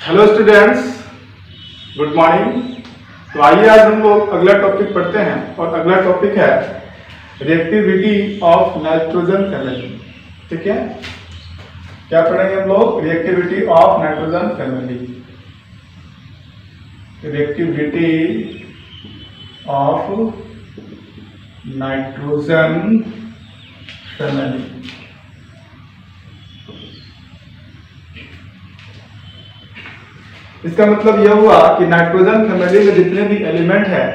Hello students, good morning. तो आइए आज हम लोग अगला टॉपिक पढ़ते हैं और अगला टॉपिक है रिएक्टिविटी ऑफ नाइट्रोजन फैमिली। ठीक है, क्या पढ़ेंगे हम लोग? Reactivity of nitrogen family. Reactivity of nitrogen family. इसका मतलब यह हुआ कि नाइट्रोजन फैमिली में जितने भी एलिमेंट है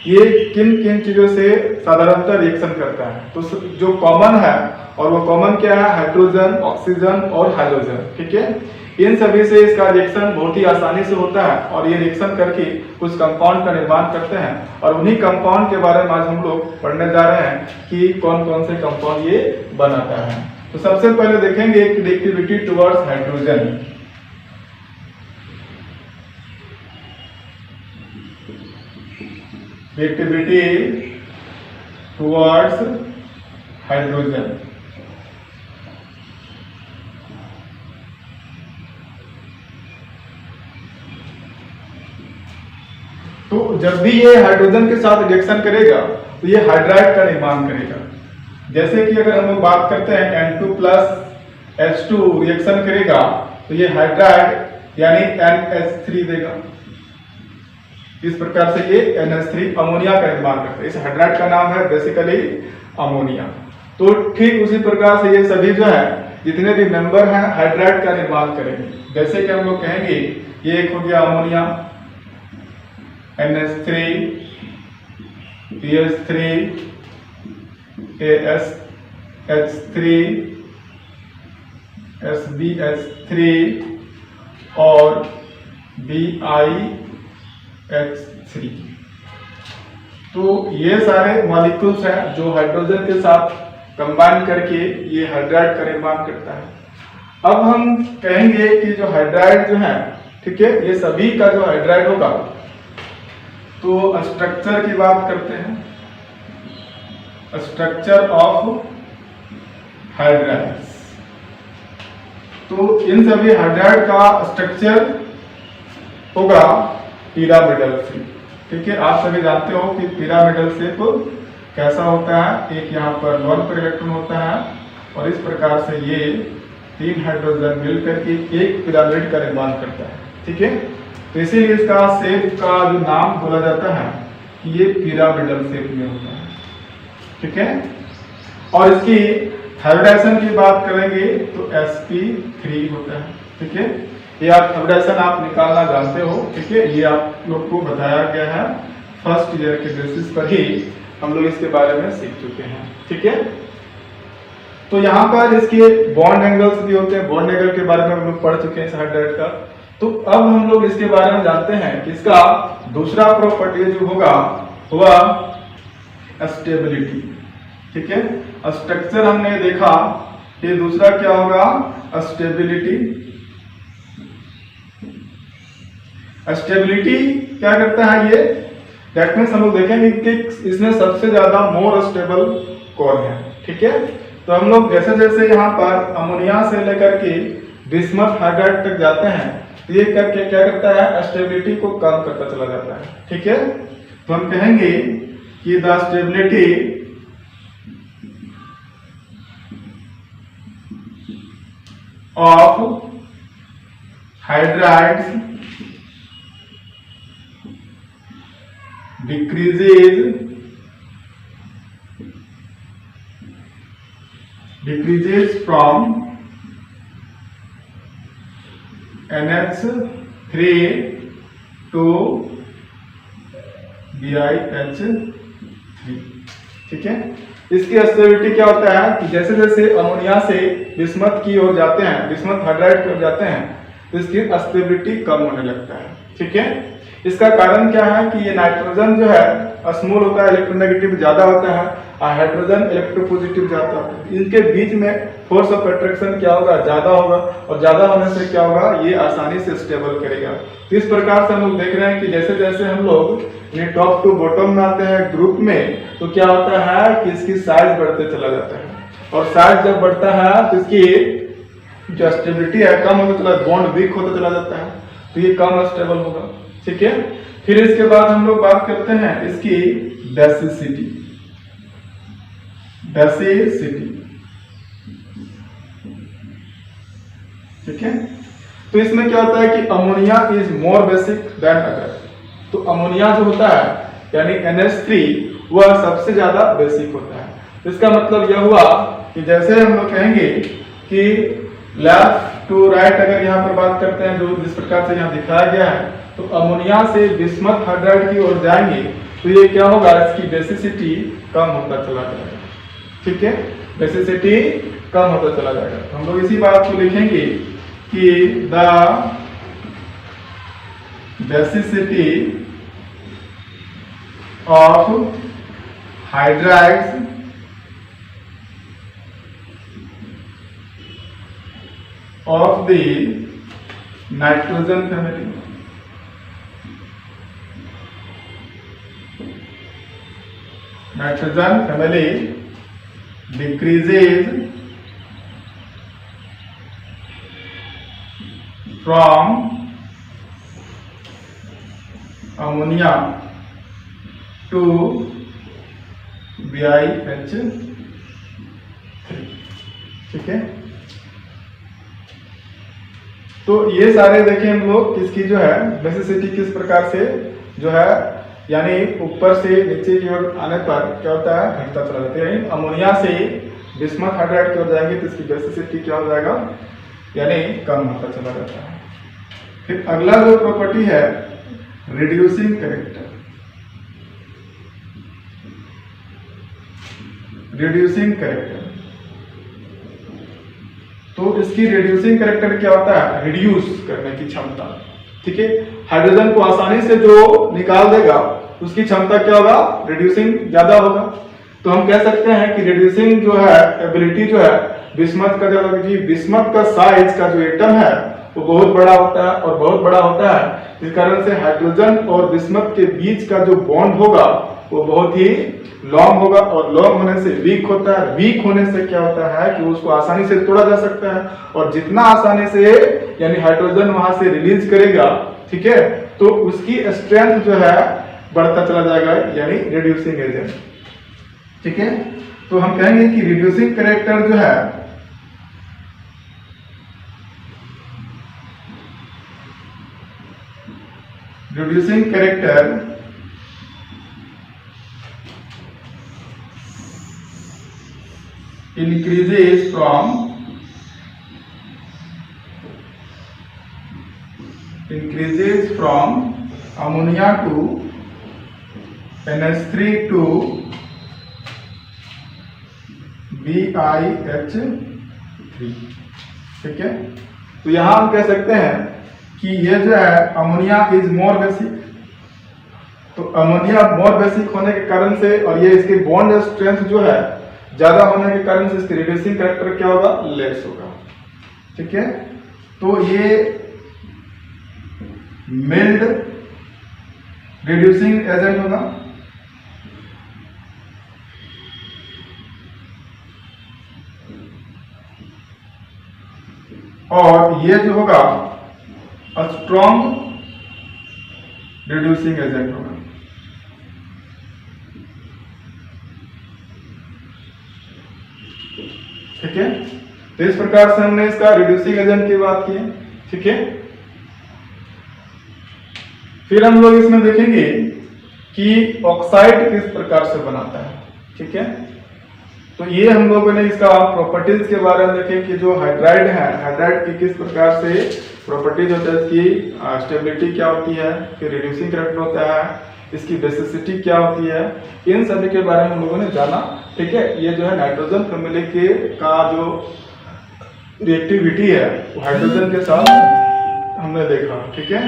ये किन किन चीजों से साधारणतः रिएक्शन करता है। तो जो कॉमन है, और वो कॉमन क्या है? हाइड्रोजन, ऑक्सीजन और हाइड्रोजन। ठीक है, इन सभी से इसका रिएक्शन बहुत ही आसानी से होता है और ये रिएक्शन करके कुछ कंपाउंड का निर्माण करते हैं। और उन्हीं कंपाउंड के बारे में आज हम लोग पढ़ने जा रहे हैं कि कौन कौन से कंपाउंड ये बनाता है। तो सबसे पहले देखेंगे कि reactivity towards hydrogen. Reactivity towards hydrogen. तो जब भी ये हाइड्रोजन के साथ रिएक्शन करेगा तो ये हाइड्राइड का निर्माण करेगा। जैसे कि अगर हम लोग बात करते हैं N2 प्लस H2 रिएक्शन करेगा तो ये हाइड्राइड यानी NH3 देगा। इस प्रकार से ये NH3 अमोनिया का निर्माण करता है। इस हाइड्राइड का नाम है बेसिकली अमोनिया। तो ठीक उसी प्रकार से ये सभी जो है जितने भी मेंबर हैं हाइड्राइड का निर्माण करेंगे। जैसे कि हम लोग कहेंगे ये एक हो गया ammonia, NH3, PH3, ASH3, SBH3 और BiH3। तो ये सारे मॉलिक्यूल्स हैं जो हाइड्रोजन के साथ कंबाइन करके ये हाइड्राइड का निर्माण करता है। अब हम कहेंगे कि जो हाइड्राइड जो है, ठीक है, ये सभी का जो हाइड्राइड होगा तो स्ट्रक्चर की बात करते हैं। Structure of hydrides. तो इन सभी हाइड्राइड का स्ट्रक्चर होगा पिरामिडल शेप। ठीक है, आप सभी जानते हो कि पिरामिडल शेप कैसा होता है। एक यहाँ पर लोन पर इलेक्ट्रॉन होता है और इस प्रकार से ये 3 हाइड्रोजन मिलकर के एक पिरामिड का निर्माण करता है। ठीक है, तो इसीलिए इसका शेप का जो नाम बोला जाता है कि ये पिरामिडल शेप में होता है। ठीक है, और इसकी हाइब्रिडाइजेशन की बात करेंगे तो sp3 होता है। ठीक है, ये आप हाइब्रिडाइजेशन आप निकालना जानते हो। ठीक है, ये आप लोग को बताया गया है फर्स्ट ईयर के बेसिस पर ही हम लोग इसके बारे में सीख चुके हैं। ठीक है, तो यहाँ पर इसके बॉन्ड एंगल्स भी होते हैं। बॉन्ड एंगल के बारे में हम लोग पढ़ चुके हैं इस हाइड्राइड का। तो अब हम लोग इसके बारे में जानते हैं कि इसका दूसरा प्रॉपर्टी जो होगा वह स्टेबिलिटी। ठीक है, स्ट्रक्चर हमने देखा, ये दूसरा क्या होगा? स्टेबिलिटी। स्टेबिलिटी क्या करता है ये? दैट मीन्स हम लोग देखेंगे कि इसमें सबसे ज्यादा मोर स्टेबल कौन है। ठीक है, तो हम लोग जैसे जैसे यहाँ पर अमोनिया से लेकर के बिस्मथ हाइड्राइड तक जाते हैं तो ये करके क्या करता है? स्टेबिलिटी को कम करता चला जाता है। ठीक है, तो हम कहेंगे कि the stability of hydrides decreases from NH3 to BiH3। ठीक है, इसकी स्टेबिलिटी क्या होता है कि जैसे जैसे अमोनिया से बिस्मथ की ओर जाते हैं, बिस्मथ हाइड्राइड की ओर जाते हैं तो इसकी स्टेबिलिटी कम होने लगता है। ठीक है, इसका कारण क्या है कि ये नाइट्रोजन जो है स्मॉल होता है, इलेक्ट्रोनेगेटिव ज्यादा होता है, और हाइड्रोजन इलेक्ट्रोपॉजिटिव ज्यादा होता है। इनके बीच में फोर्स ऑफ अट्रैक्शन क्या होगा? ज्यादा होगा, और ज्यादा होने से क्या होगा? ये आसानी से स्टेबल करेगा। तो इस प्रकार से हम लोग देख रहे हैं कि जैसे जैसे हम लोग टॉप टू बॉटम में आते हैं ग्रुप में तो क्या होता है कि इसकी साइज बढ़ते चला जाता है, और साइज जब बढ़ता है तो इसकी जो स्टेबिलिटी है कम होता चला, बॉन्ड वीक होता चला जाता है। तो ये कम स्टेबल होगा। ठीक है, फिर इसके बाद हम लोग बात करते हैं इसकी बेसिसिटी। ठीक है, तो इसमें क्या होता है कि ammonia is more basic than other. तो अमोनिया जो होता है यानी NH3 वह सबसे ज्यादा बेसिक होता है। तो इसका मतलब यह हुआ कि जैसे हम लोग कहेंगे कि लेफ्ट टू राइट अगर यहाँ पर बात करते हैं, जो जिस प्रकार से यहाँ दिखाया गया है, तो अमोनिया से बिस्मथ हाइड्राइड की ओर जाएंगे तो ये क्या होगा, इसकी बेसिसिटी कम होता चला जाएगा। ठीक है, बेसिसिटी कम होता चला जाएगा। तो हम लोग इसी बात को लिखेंगे कि the basicity of hydrides of the nitrogen family decreases from ammonia to BiH3। ठीक है, तो ये सारे देखें हम लोग किसकी जो है बेसिसिटी किस प्रकार से जो है यानी ऊपर से नीचे की ओर आने पर क्या होता है, घटता चला जाता है। यानी अमोनिया से बिस्मथ हाइड्राइड की ओर जाएंगे तो इसकी बेसिसिटी क्या हो जाएगा, यानी कम होता चला जाता है। फिर अगला जो प्रॉपर्टी है रिड्यूसिंग कैरेक्टर। तो इसकी रिड्यूसिंग कैरेक्टर क्या होता है, रिड्यूस करने की क्षमता। ठीक है, हाइड्रोजन को आसानी से जो निकाल देगा उसकी क्षमता क्या होगा, रिड्यूसिंग ज्यादा होगा। तो हम कह सकते हैं कि रिड्यूसिंग जो है एबिलिटी जो है बिस्मथ का ज्यादा, क्योंकि बिस्मथ का साइज का जो एटम है वो बहुत बड़ा होता है और बहुत बड़ा होता है। इस कारण से हाइड्रोजन और बिस्मथ के बीच का जो बॉन्ड होगा वो बहुत ही लॉन्ग होगा और लॉन्ग होने से वीक होता है। वीक होने से क्या होता है कि उसको आसानी से तोड़ा जा सकता है और जितना आसानी से यानी हाइड्रोजन वहां से रिलीज करेगा, ठीक है, तो उसकी स्ट्रेंथ जो है बढ़ता चला जाएगा, यानी रिड्यूसिंग एजेंट। ठीक है, तो हम कहेंगे कि रिड्यूसिंग कैरेक्टर जो है increases from ammonia to NH3 to BiH3। ठीक है, तो यहां हम कह सकते हैं कि ये जो है अमोनिया इज मोर बेसिक। तो अमोनिया मोर बेसिक होने के कारण से और ये इसके बॉन्ड स्ट्रेंथ जो है ज्यादा होने के कारण से इसकी रिड्यूसिंग कैरेक्टर क्या होगा, लेस होगा। ठीक है, तो ये मिल्ड रिड्यूसिंग एजेंट होगा। और ये जो होगा स्ट्रॉन्ग रिड्यूसिंग एजेंट होगा। ठीक है, तो इस प्रकार से हमने इसका रिड्यूसिंग एजेंट की बात की है। ठीक है, फिर हम लोग इसमें देखेंगे कि ऑक्साइड किस प्रकार से बनाता है। ठीक है, तो ये हम लोगों ने इसका प्रॉपर्टीज के बारे में देखें कि जो हाइड्राइड है, हाइड्राइड की किस प्रकार से प्रॉपर्टीज होता है, इसकी स्टेबिलिटी क्या होती है, फिर रिड्यूसिंग कैरेक्टर होता है, इसकी बेसिसिटी क्या होती है, इन सभी के बारे में हम लोगों ने जाना। ठीक है, ये जो है नाइट्रोजन फैमिली के का जो रिएक्टिविटी है वो हाइड्रोजन के साथ हमने देखा। ठीक है।